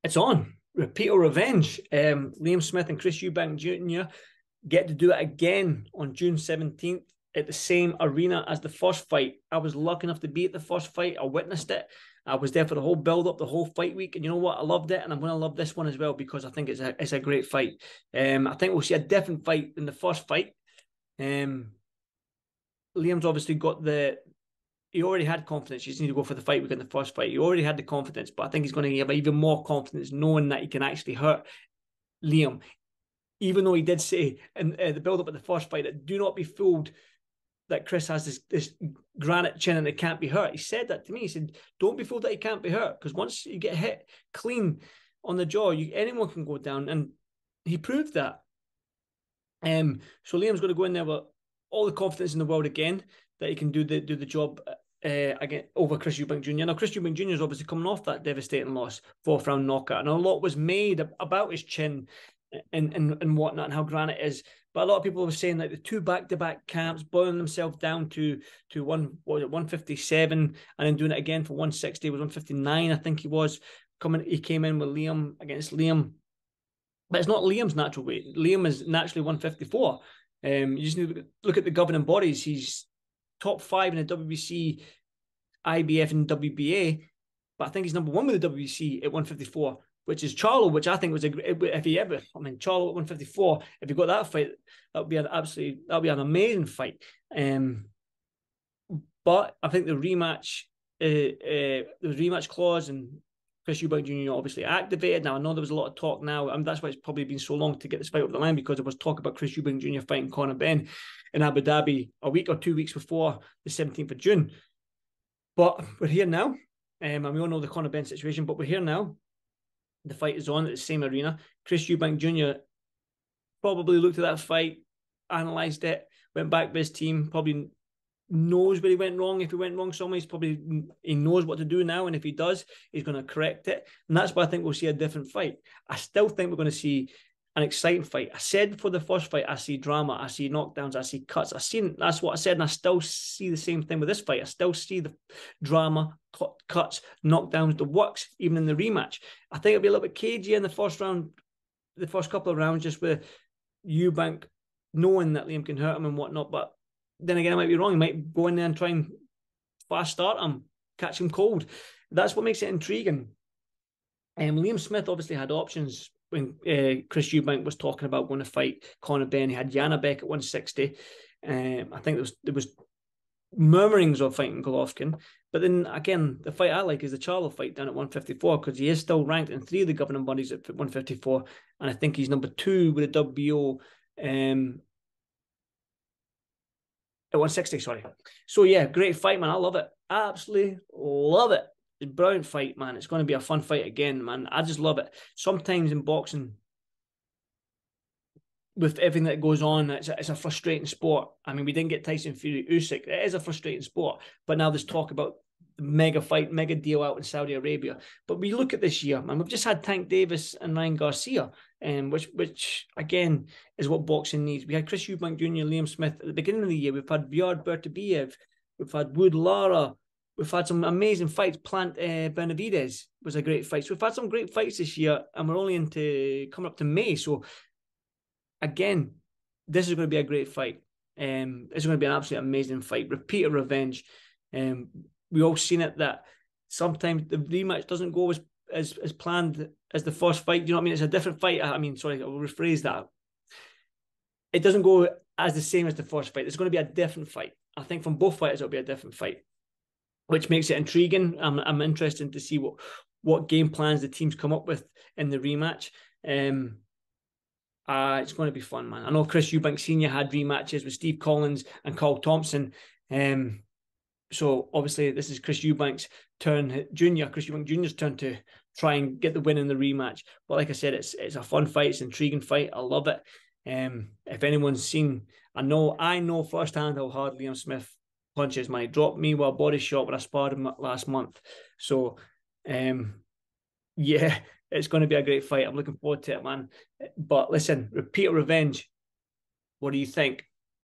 It's on. Repeat or revenge. Liam Smith and Chris Eubank Jr. get to do it again on June 17th at the same arena as the first fight. I was lucky enough to be at the first fight. I witnessed it. I was there for the whole build up, the whole fight week. And you know what? I loved it. And I'm going to love this one as well because I think it's a great fight. I think we'll see a different fight than the first fight. Liam's obviously got he already had confidence. You just need to go for the fight week in the first fight. He already had the confidence, but I think he's going to have even more confidence knowing that he can actually hurt Liam. Even though he did say in the build up at the first fight that do not be fooled that Chris has this granite chin and it can't be hurt. He said that to me. He said, don't be fooled that he can't be hurt because once you get hit clean on the jaw, anyone can go down. And he proved that. So Liam's going to go in there with all the confidence in the world again that he can do the job again over Chris Eubank Jr. Now, Chris Eubank Jr. is obviously coming off that devastating loss, fourth round knockout, and a lot was made about his chin and whatnot and how granite is. But a lot of people were saying like the two back-to-back camps, boiling themselves down to 157, and then doing it again for 160. It was 159, I think he was. He came in with Liam against Liam. But it's not Liam's natural weight. Liam is naturally 154. You just need to look at the governing bodies. He's top 5 in the WBC, IBF, and WBA. But I think he's number 1 with the WBC at 154, which is Charlo, which I think was Charlo at 154, if he got that fight, that would be an amazing fight. But I think the rematch clause and Chris Eubank Jr. obviously activated. Now, I know there was a lot of talk now, and that's why it's probably been so long to get this fight over the line because there was talk about Chris Eubank Jr. fighting Conor Benn in Abu Dhabi a week or 2 weeks before the 17th of June. But we're here now, and we all know the Conor Benn situation, but we're here now. The fight is on at the same arena. Chris Eubank Jr. probably looked at that fight, analysed it, went back with his team, probably knows where he went wrong. If he went wrong somewhere, he knows what to do now, and if he does, he's going to correct it. And that's why I think we'll see a different fight. I still think we're going to see an exciting fight. I said before the first fight, I see drama, I see knockdowns, I see cuts. That's what I said, and I still see the same thing with this fight. I still see the drama, cuts, knockdowns, the works, even in the rematch. I think it'll be a little bit cagey in the first round, the first couple of rounds, just with Eubank knowing that Liam can hurt him and whatnot, but then again, I might be wrong. He might go in there and try and fast start him, catch him cold. That's what makes it intriguing. Liam Smith obviously had options when Chris Eubank was talking about going to fight Conor Benn. He had Janabek at 160. I think there was murmurings of fighting Golovkin. But then again, the fight I like is the Charlo fight down at 154 because he is still ranked in 3 of the governing bodies at 154. And I think he's number 2 with a WBO at 160, sorry. So yeah, great fight, man. I love it. Absolutely love it. It's a brilliant fight, man. It's going to be a fun fight again, man. I just love it. Sometimes in boxing, with everything that goes on, it's a frustrating sport. I mean, we didn't get Tyson Fury Usyk. It is a frustrating sport. But now there's talk about the mega fight, mega deal out in Saudi Arabia. But we look at this year, man. We've just had Tank Davis and Ryan Garcia, which again is what boxing needs. We had Chris Eubank Jr., Liam Smith at the beginning of the year. We've had Bjard Bertabiev, we've had Wood Lara, we've had some amazing fights. Plant Benavidez was a great fight. So we've had some great fights this year, and we're only coming up to May. So again, this is going to be a great fight. It's going to be an absolutely amazing fight. Repeat or revenge. We all seen it that sometimes the rematch doesn't go as planned as the first fight. You know what I mean? It's a different fight. I mean, sorry, I'll rephrase that. It doesn't go as the same as the first fight. It's going to be a different fight. I think from both fighters, it'll be a different fight, which makes it intriguing. I'm interested to see what game plans the teams come up with in the rematch. It's going to be fun, man. I know Chris Eubank Sr. had rematches with Steve Collins and Carl Thompson. So obviously this is Chris Eubank's turn, Chris Eubank Jr.'s turn to try and get the win in the rematch. But like I said, it's a fun fight, it's an intriguing fight. I love it. If anyone's seen, I know firsthand how hard Liam Smith punches, man. He dropped me with a body shot when I sparred him last month. So yeah, it's going to be a great fight. I'm looking forward to it, man. But listen, repeat or revenge. What do you think?